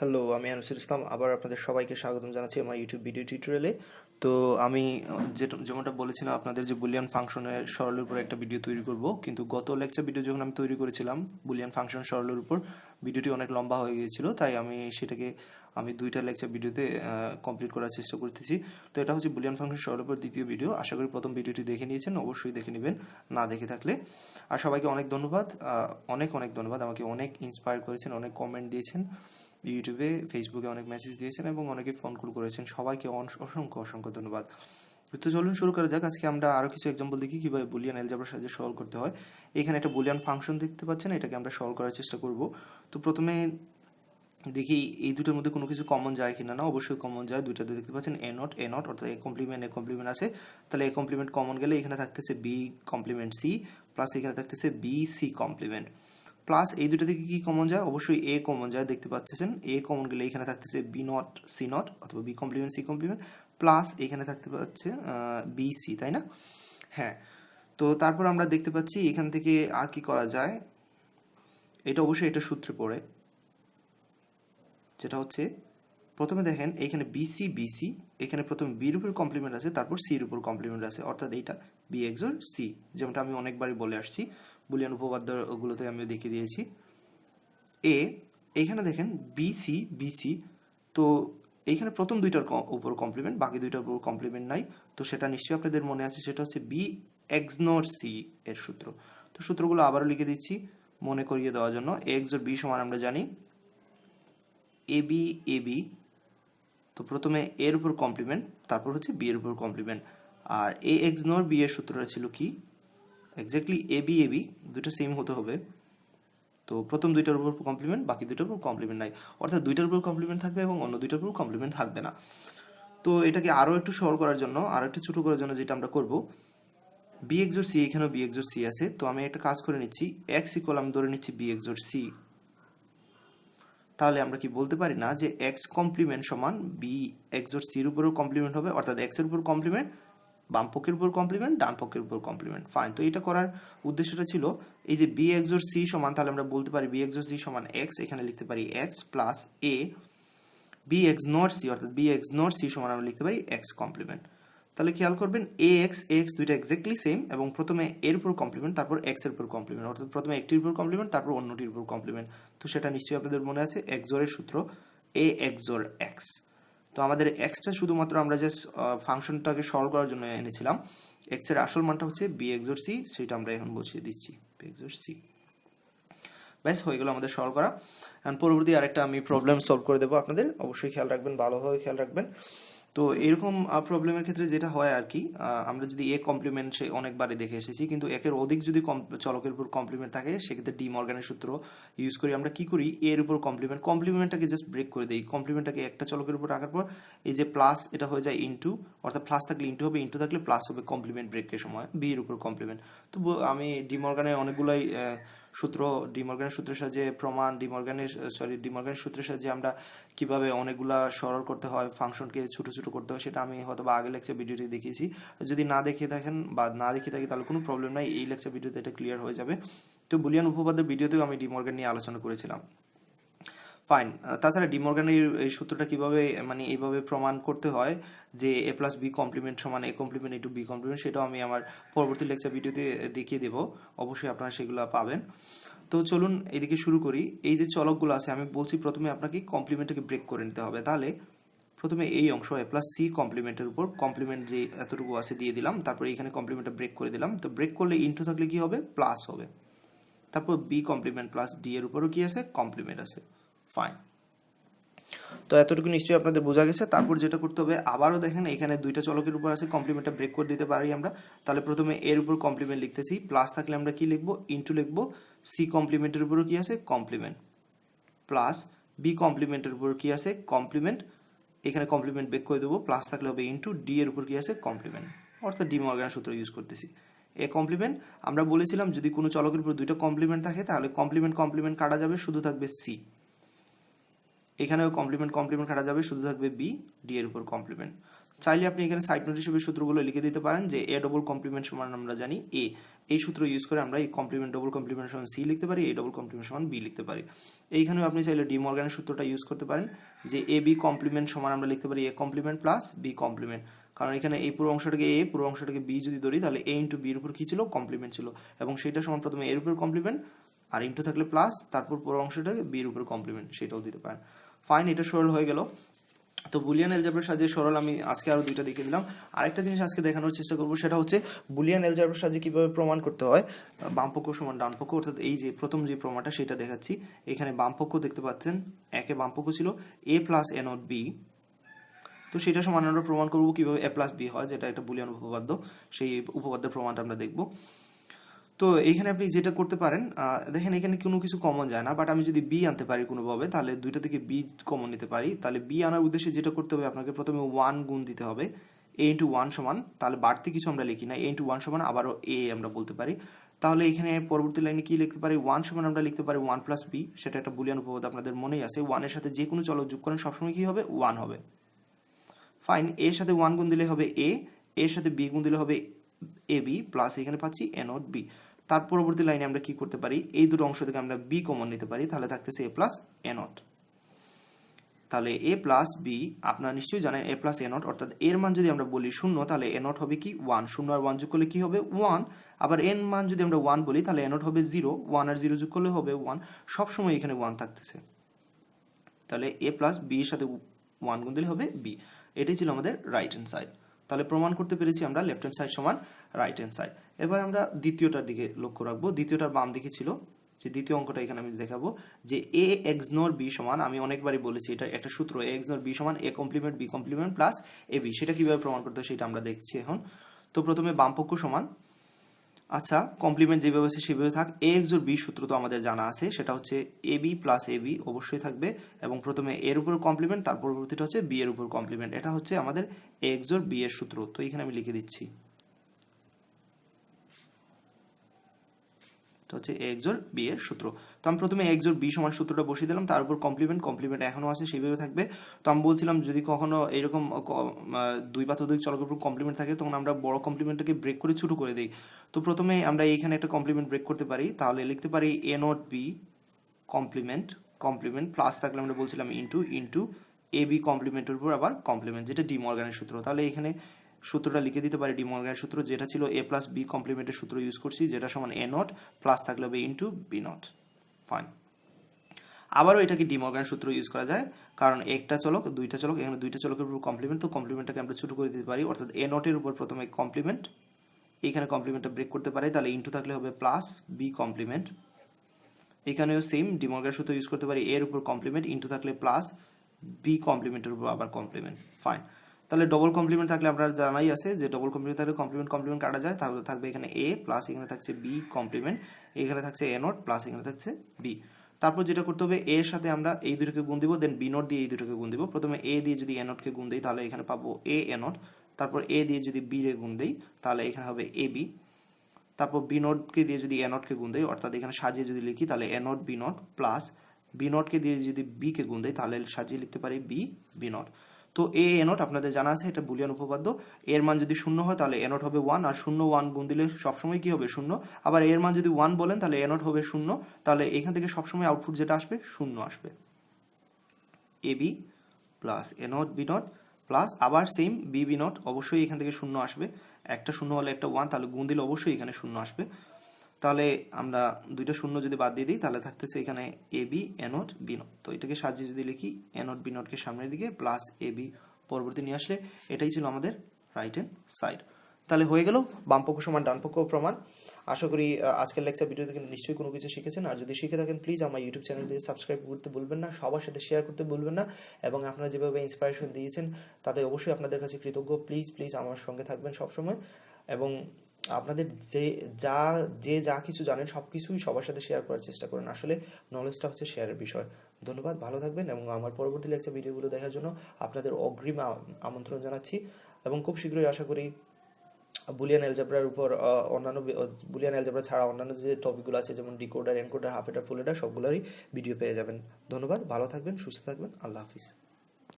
Hello, আমি আনিসুল ইসলাম। আবার আপনাদের সবাইকে স্বাগতম জানাচ্ছি আমার ইউটিউব ভিডিও টিউটোরিয়ালে। তো আমি যেমনটা বলেছিলাম আপনাদের যে বুলিয়ান ফাংশনের সরলের উপর একটা ভিডিও তৈরি করব, কিন্তু গত লেকচার ভিডিও যখন আমি তৈরি করেছিলাম বুলিয়ান ফাংশন সরলের উপর, ভিডিওটি অনেক লম্বা হয়ে গিয়েছিল, তাই আমি দুইটা লেকচার ভিডিওতে কমপ্লিট করার চেষ্টা করতেছি। তো এটা হচ্ছে বুলিয়ান ফাংশন সরলের উপর দ্বিতীয় ভিডিও। আশা করি প্রথম ভিডিওটি দেখে নিয়েছেন, অবশ্যই দেখে নেবেন না দেখে থাকলে। আর সবাইকে অনেক ধন্যবাদ, অনেক অনেক ধন্যবাদ। আমাকে অনেক ইন্সপায়ার করেছেন, অনেক কমেন্ট দিয়েছেন ইউটিউবে, ফেসবুকে অনেক মেসেজ দিয়েছেন এবং অনেকে ফোন কল করেছেন। সবাইকে অসংখ্য অসংখ্য ধন্যবাদ। তো চলুন শুরু করা যাক। আজকে আমরা আরও কিছু এক্সাম্পল দেখি কীভাবে বুলিয়ান অ্যালজেব্রার সাহায্যে সলভ করতে হয়। এখানে একটা বুলিয়ান ফাংশন দেখতে পাচ্ছেন, এটাকে আমরা সলভ করার চেষ্টা করব। তো প্রথমে দেখি এই দুটোর মধ্যে কোনো কিছু কমন যায় কিনা। না, অবশ্যই কমন যায়। দুইটাতে দেখতে পাচ্ছেন এ নট অর্থাৎ এ কমপ্লিমেন্ট আছে। তাহলে এ কমপ্লিমেন্ট কমন গেলে এখানে থাকতেছে বি কমপ্লিমেন্ট সি, প্লাস এখানে থাকতেছে বি সি কমপ্লিমেন্ট, প্লাস এই দুটো থেকে কি কমন যায়, অবশ্যই এ কমন যায়। দেখতে পাচ্ছেন এ কমন গেলে এখানে থাকতেছে বি নট সি নট অথবা B complement C complement, plus এখানে থাকতে পাচ্ছে বি সি, তাই না? হ্যাঁ। তো তারপর আমরা দেখতে পাচ্ছি এখান থেকে আর কি করা যায়। এটা অবশ্যই এটা সূত্রে পড়ে, যেটা হচ্ছে প্রথমে দেখেন এখানে বিসি বিসি, এখানে প্রথমে বির উপর কমপ্লিমেন্ট আছে, তারপর সির উপর কমপ্লিমেন্ট আছে, অর্থাৎ এইটা বি এক্সর সি, যেমনটা আমি অনেকবারই বলে আসছি, বুলিয়ান উপপাদ্যগুলোতে আমি দেখিয়ে দিয়েছি। এ এখানে দেখেন বিসি বিসি, তো এইখানে প্রথম দুইটার উপর কমপ্লিমেন্ট, বাকি দুইটার উপর কমপ্লিমেন্ট নাই। তো সেটা নিশ্চয়ই আপনাদের মনে আছে, সেটা হচ্ছে বি এক্সনর সি এর সূত্র। তো সূত্রগুলো আবারও লিখে দিচ্ছি মনে করিয়ে দেওয়ার জন্য। এ এক্সর বি সমান আমরা জানি এবি এবি, তো প্রথমে এর উপর কমপ্লিমেন্ট, তারপর হচ্ছে বি এর উপর কমপ্লিমেন্ট। আর এ এক্সনর বি এর সূত্রটা ছিল কি, এক্স্যাক্টলি এবি এবি, দুটো সেম হতে হবে। তো প্রথম দুইটার উপর কমপ্লিমেন্ট, বাকি দুইটার উপর কমপ্লিমেন্ট নাই, অর্থাৎ দুইটার উপর কমপ্লিমেন্ট থাকবে এবং অন্য দুইটার উপর কমপ্লিমেন্ট থাকবে না। তো এটাকে আরও একটু সরল করার জন্য, আরও একটু ছোটো করার জন্য যেটা আমরা করবো, বি এক্সর সি, এখানেও বি এক্সর সি আছে, তো আমি একটা কাজ করে নিচ্ছি, এক্স ইকুয়াল আমি ধরে নিচ্ছি বি এক্সর সি। তাহলে আমরা কি বলতে পারি না যে এক্স কমপ্লিমেন্ট সমান বি এক্সর সির উপরেও কমপ্লিমেন্ট হবে, অর্থাৎ এক্স এর উপর কমপ্লিমেন্ট, বাম পক্ষের উপর কমপ্লিমেন্ট, ডান পক্ষের উপর কমপ্লিমেন্ট। ফাইন। তো এটা করার উদ্দেশ্যটা ছিল এই যে বি এক্সর সি সমান, তাহলে আমরা বলতে পারি বি এক্সর সি সমান এক্স, এখানে লিখতে পারি X plus A B X not C, অর্থাৎ বি এক্স নট সি সমান আমরা লিখতে পারি এক্স কমপ্লিমেন্ট। তাহলে খেয়াল করবেন এ এক্স দুইটা এক্স্যাক্টলি সেম, এবং প্রথমে এর উপর কমপ্লিমেন্ট, তারপর এক্স এর উপর কমপ্লিমেন্ট, অর্থাৎ প্রথমে একটির উপর কমপ্লিমেন্ট, তারপর অন্যটির উপর কমপ্লিমেন্ট। তো সেটা নিশ্চয়ই আপনাদের মনে আছে, এক্সরের সূত্র এ এক্সর এক্স। তো আমাদের এক্সটা শুধুমাত্র আমরা জাস্ট ফাংশনটাকে সলভ করার জন্য এনেছিলাম। এক্স এর আসল মানটা হচ্ছে বি এক্সর সি, সেটা আমরা এখন বসিয়ে দিচ্ছি বি এক্সর সি। ব্যাস হয়ে গেল আমাদের সলভ করা। এখন পরবর্তী আরেকটা আমি প্রবলেম সলভ করে দেবো আপনাদের, অবশ্যই খেয়াল রাখবেন, ভালোভাবে খেয়াল রাখবেন। তো এরকম প্রবলেমের ক্ষেত্রে যেটা হয় আর কি, আমরা যদি এ কমপ্লিমেন্ট সে অনেকবারই দেখে এসেছি, কিন্তু একের অধিক যদি চলকের উপর কমপ্লিমেন্ট থাকে সেক্ষেত্রে ডি মর্গানের সূত্র ইউজ করি। আমরা কি করি, এর উপর কমপ্লিমেন্টটাকে জাস্ট ব্রেক করে দিই। কমপ্লিমেন্টটাকে একটা চলকের উপর রাখার পর এই যে প্লাস, এটা হয়ে যায় ইন্টু, অর্থাৎ প্লাস থাকলে ইন্টু হবে, ইন্টু থাকলে প্লাস হবে, কমপ্লিমেন্ট ব্রেকের সময় বি এর উপর কমপ্লিমেন্ট। তো আমি ডি মর্গানের অনেকগুলাই সূত্র, ডিমর্গানের সূত্রের সাহায্যে প্রমাণ, ডিমর্গানের সূত্রের সাহায্যে আমরা কিভাবে অনেকগুলা সরল করতে হয়, ফাংশনকে ছোট ছোট করতে হয়, সেটা আমি হয়তো বা আগের লেকচার ভিডিওতে দেখিয়েছি। যদি না দেখে থাকেন বা না দেখে থাকি তাহলে কোনো প্রবলেম নাই, এই লেকচার ভিডিওতে এটা ক্লিয়ার হয়ে যাবে। তো বুলিয়ান উপপাদ্যের ভিডিওতেও আমি ডিমর্গান নিয়ে আলোচনা করেছিলাম। ফাইন। তাছাড়া ডিমর্গানের এই সূত্রটা কিভাবে, মানে এইভাবে প্রমাণ করতে হয় যে এ প্লাস বি কমপ্লিমেন্ট সমান A complement into B complement, সেটাও আমি আমার পরবর্তী লেকচার ভিডিওতে দেখিয়ে দেবো, অবশ্যই আপনারা সেগুলো পাবেন। তো চলুন এদিকে শুরু করি। এই যে চলকগুলো আছে, আমি বলছি প্রথমে আপনাকে কমপ্লিমেন্টটাকে ব্রেক করে নিতে হবে। তাহলে প্রথমে এই অংশ এ প্লাস সি কমপ্লিমেন্টের উপর কমপ্লিমেন্ট যে এতটুকু আছে দিয়ে দিলাম, তারপরে এখানে কমপ্লিমেন্টটা ব্রেক করে দিলাম। তো ব্রেক করলে ইন্টু থাকলে কি হবে, প্লাস হবে। তারপর বি কমপ্লিমেন্ট প্লাস ডি এর উপরও কি আছে, কমপ্লিমেন্ট আছে। ফাইন। তো এতটুকু নিশ্চয়ই আপনাদের বোঝা গেছে। তারপর যেটা করতে হবে, আবারও দেখেন এখানে দুইটা চলকের উপর আছে, কমপ্লিমেন্টটা ব্রেক করে দিতে পারি আমরা। তাহলে প্রথমে এর উপর কমপ্লিমেন্ট লিখতেছি, প্লাস থাকলে আমরা কি লিখবো, ইন্টু লিখবো, সি কমপ্লিমেন্টের উপরও কি আছে, কমপ্লিমেন্ট, প্লাস বি কমপ্লিমেন্টের উপর কি আছে, কমপ্লিমেন্ট, এখানে কমপ্লিমেন্ট ব্রেক করে দেবো, প্লাস থাকলে হবে ইন্টু ডি এর উপর কি আছে, কমপ্লিমেন্ট, অর্থাৎ ডি মর্গানের সূত্র ইউজ করতেছি। এ কমপ্লিমেন্ট, আমরা বলেছিলাম যদি কোনো চলকের উপর দুইটা কমপ্লিমেন্ট থাকে তাহলে কমপ্লিমেন্ট কাটা যাবে, শুধু থাকবে সি। এখানেও কমপ্লিমেন্ট কাটা যাবে, শুধু থাকবে বি, ডি এর উপর কমপ্লিমেন্ট। চাইলে আপনি এখানে সাইড নোট হিসেবে সূত্রগুলো লিখে দিতে পারেন যে এ ডবল কমপ্লিমেন্ট সমান আমরা জানি এ, এই সূত্র ইউজ করে আমরা এই কমপ্লিমেন্ট ডবল কমপ্লিমেন্ট সমান সি লিখতে পারি, এ ডবল কমপ্লিমেন্ট সমান বি লিখতে পারি। এইখানেও আপনি চাইলে ডি মর্গানের সূত্রটা ইউজ করতে পারেন যে এ বি কমপ্লিমেন্ট সমান আমরা লিখতে পারি A complement plus B complement, কারণ এখানে এই পুরো অংশটাকে এ, পুরো অংশটাকে বি যদি ধরি তাহলে এ ইন্টু বির উপর কি ছিল, কমপ্লিমেন্ট ছিল, এবং সেটা সমান প্রথমে এর উপর কমপ্লিমেন্ট আর ইন্টু থাকলে প্লাস, তারপর পুরো অংশটাকে বির উপর কমপ্লিমেন্ট, সেটাও দিতে পারেন। ফাইন, এটা সরল হয়ে গেল। তো বুলিয়ান এলজেব্রার সাহায্যে সরল আমি আজকে আরো দুইটা দেখিয়ে দিলাম। আরেকটা জিনিস আজকে দেখানোর চেষ্টা করবো, সেটা হচ্ছে বুলিয়ান এলজেব্রার সাহায্যে কিভাবে প্রমাণ করতে হয় বামপক্ষ সমান ডানপক্ষ, অর্থাৎ এই যে প্রথম যে প্রমাণটা সেটা দেখাচ্ছি। এখানে বামপক্ষ দেখতে পাচ্ছেন, একে বামপক্ষ ছিল এ প্লাস এ নট বি, তো সেটা সমান আমরা প্রমাণ করবো কিভাবে এ প্লাস বি হয়, যেটা একটা বুলিয়ান উপপাদ্য, সেই উপপাদ্যের প্রমাণটা আমরা দেখবো। তো এইখানে আপনি যেটা করতে পারেন, দেখেন এখানে কোনো কিছু কমন যায় না, বাট আমি যদি বি আনতে পারি কোনোভাবে, তাহলে দুইটা থেকে বি কমন নিতে পারি। তাহলে বি আনার উদ্দেশ্যে যেটা করতে হবে, আপনাকে প্রথমে 1 গুণ দিতে হবে, এ ইন্টু 1 সমান, তাহলে বাড়তি কিছু আমরা লিখি না, এ ইন্টু 1 সমান আবারও এ আমরা বলতে পারি। তাহলে এখানে পরবর্তী লাইনে কি লিখতে পারি, 1 সমান আমরা লিখতে পারি 1 প্লাস বি, সেটা একটা বুলিয়ান উপপাদ্য আপনাদের মনেই আছে। 1 এর সাথে যে কোনো চলক যোগ করেন সবসময় কি হবে, 1 হবে। ফাইন, এর সাথে 1 গুণ দিলে হবে এ, এর সাথে বি গুণ দিলে হবে এ বি, প্লাস এখানে পাচ্ছি এ নট বি। তার পরবর্তী লাইনে আমরা কি করতে পারি, এই দুটো অংশ থেকে আমরা বি কমন নিতে পারি, তাহলে থাকতেছে এ প্লাস এ নট। তাহলে এ প্লাস বি, আপনারা নিশ্চয়ই জানেন এ প্লাস এ নট, অর্থাৎ এর মান যদি আমরা বলি 0, তাহলে এ নট হবে কি 1, 0 আর 1 যোগ করলে কি হবে 1, আবার এর মান যদি আমরা 1 বলি তাহলে এ নট হবে 0, 1 আর 0 যোগ করলে হবে 1, সবসময় এখানে 1 থাকতেছে। তাহলে এ প্লাস বি এর সাথে 1 গুণ দিলে হবে বি। এটাই ছিল আমাদের রাইট হ্যান্ড সাইড। তাহলে প্রমাণ করতে পেরেছি আমরা লেফট হ্যান্ড সাইড সমান রাইট হ্যান্ড সাইড। এবার আমরা দ্বিতীয়টার দিকে লক্ষ্য রাখবো। দ্বিতীয়টার বাম দিকে ছিল যে দ্বিতীয় অঙ্কটা, এখানে আমি দেখাবো যে এ এক্স নর বি সমান, আমি অনেকবারই বলেছি এটা একটা সূত্র, এ এক্স নর বি সমান A complement B complement plus A B. সেটা কিভাবে প্রমাণ করতে হয় সেটা আমরা দেখছি এখন। তো প্রথমে বামপক্ষ সমান, আচ্ছা কমপ্লিমেন্ট যেভাবে আছে সেভাবে থাক, এ এক্স জোর বি সূত্র তো আমাদের জানা আছে, সেটা হচ্ছে এ বি প্লাস এ বি অবশ্যই থাকবে, এবং প্রথমে এর উপর কমপ্লিমেন্ট, তার পরবর্তীটা হচ্ছে বি এর উপর কমপ্লিমেন্ট। এটা হচ্ছে আমাদের এ এক্স জোর বি এর সূত্র। তো এখানে আমি লিখে দিচ্ছি, হচ্ছে এ এক্স জোর বি এর সূত্র। তো আমি প্রথমে এক্স জোর বি সমান সূত্রটা বসিয়ে দিলাম, তার উপর কমপ্লিমেন্ট, কমপ্লিমেন্ট এখনো আছে সেইভাবে থাকবে। তো আমি বলছিলাম যদি কখনো এরকম দুই বা ততোধিক চলকের উপর কমপ্লিমেন্ট থাকে, তখন আমরা বড় কমপ্লিমেন্টটাকে ব্রেক করে ছোট করে দিই। তো প্রথমে আমরা এইখানে একটা কমপ্লিমেন্ট ব্রেক করতে পারি, তাহলে লিখতে পারি A not B complement, complement plus থাকলে আমরা বলছিলাম ইন্টু ইন্টু এ বি কমপ্লিমেন্টের উপর আবার কমপ্লিমেন্ট, যেটা ডি মর্গানের সূত্র। তাহলে এখানে সূত্রটা লিখে দিতে পারি ডি মর্গানের সূত্র, যেটা ছিল এ প্লাস বি কমপ্লিমেন্টের সূত্র ইউজ করছি, যেটা সমান এ নট প্লাস থাকলে হবে ইন্টু বি নট। ফাইন, আবারও এটাকে ডি মর্গানের সূত্র ইউজ করা যায়, কারণ একটা চলক দুইটা চলক, এখানে দুইটা চলকের উপর কমপ্লিমেন্ট, তো কমপ্লিমেন্টটাকে আমরা ছোট করে দিতে পারি, অর্থাৎ এ নটের উপর প্রথমে কমপ্লিমেন্ট, এইখানে কমপ্লিমেন্টটা ব্রেক করতে পারি, তাহলে ইন্টু থাকলে হবে প্লাস বি কমপ্লিমেন্ট। এখানেও সেম ডি মর্গানের সূত্র ইউজ করতে পারি, এর উপর কমপ্লিমেন্ট ইন্টু থাকলে প্লাস বি কমপ্লিমেন্টের উপর আবার কমপ্লিমেন্ট। ফাইন, তাহলে ডবল কমপ্লিমেন্ট থাকলে আপনার জানাই আছে যে ডবল কমপ্লিমেন্ট থাকলে কমপ্লিমেন্ট কমপ্লিমেন্ট কাটা যায়, তাহলে থাকবে এখানে এ প্লাস এখানে থাকছে বি কমপ্লিমেন্ট, এখানে থাকছে এ নট প্লাস এখানে থাকছে বি। তারপর যেটা করতে হবে, এর সাথে আমরা এই দুটোকে গুণ দিব, দেন বি নট দিয়ে এই দুটোকে গুণ দিব। প্রথমে এ দিয়ে যদি এ নটকে গুণ দিই তাহলে এখানে পাবো এ এ নট, তারপর এ দিয়ে যদি বি রে গুণ দিই তাহলে এখানে হবে এ বি, তারপর বি নটকে দিয়ে যদি এ নটকে গুণ দেয়, অর্থাৎ এখানে সাজিয়ে যদি লিখি তাহলে A not B not plus B নটকে দিয়ে যদি বি কে গুণ দেয় তাহলে সাজিয়ে লিখতে পারি বি বি নট। তো এ এ নট আপনাদের জানা আছে, এটা বুলিয়ান উপপাদ্য। এর মান যদি 0 হয় তাহলে এ নট হবে 1, আর 0 1 গুণ দিলে সবসময় কি হবে 0, আবার এর মান যদি 1 বলেন তাহলে এ নট হবে 0, তাহলে এখান থেকে সবসময় আউটপুট যেটা আসবে 0 আসবে। A B plus A not B not plus আবার সেম বি বি নট, অবশ্যই এখান থেকে 0 আসবে, একটা 0 হলে একটা 1, তাহলে গুণ দিলে অবশ্যই এখানে 0 আসবে। তাহলে আমরা দুইটা 0 যদি বাদ দিয়ে দিই তাহলে থাকতেছে এখানে A B A not B not. তো এটাকে সাজিয়ে যদি লিখি এ নট বি নটকে সামনের দিকে প্লাস এ বি পরবর্তী নিয়ে আসলে, এটাই ছিল আমাদের রাইট হ্যান্ড সাইড। তাহলে হয়ে গেল বামপক্ষ সমান ডানপক্ষ প্রমাণ। আশা করি আজকের লেকচার ভিডিও থেকে নিশ্চয়ই কোনো কিছু শিখেছেন, আর যদি শিখে থাকেন প্লিজ আমার ইউটিউব চ্যানেলটি সাবস্ক্রাইব করতে ভুলবেন না, সবার সাথে শেয়ার করতে ভুলবেন না, এবং আপনারা যেভাবে ইন্সপিরেশন দিয়েছেন তাতে অবশ্যই আপনাদের কাছে কৃতজ্ঞ। প্লিজ প্লিজ আমার সঙ্গে থাকবেন সবসময়, এবং আপনাদের যে যা কিছু জানেন সব কিছুই সবার সাথে শেয়ার করার চেষ্টা করেন। আসলে নলেজটা হচ্ছে শেয়ারের বিষয়। ধন্যবাদ, ভালো থাকবেন, এবং আমার পরবর্তী লেকচার ভিডিওগুলো দেখার জন্য আপনাদের অগ্রিম আমন্ত্রণ জানাচ্ছি, এবং খুব শীঘ্রই আশা করি বুলিয়ান এলজেব্রার উপর অন্যান্য বুলিয়ান এলজেব্রা ছাড়া অন্যান্য যে টপিকগুলো আছে যেমন ডিকোডার, এনকোডার, হাফ এডার, ফুল এডার সবগুলোরই ভিডিও পেয়ে যাবেন। ধন্যবাদ, ভালো থাকবেন, সুস্থ থাকবেন, আল্লাহ হাফিজ।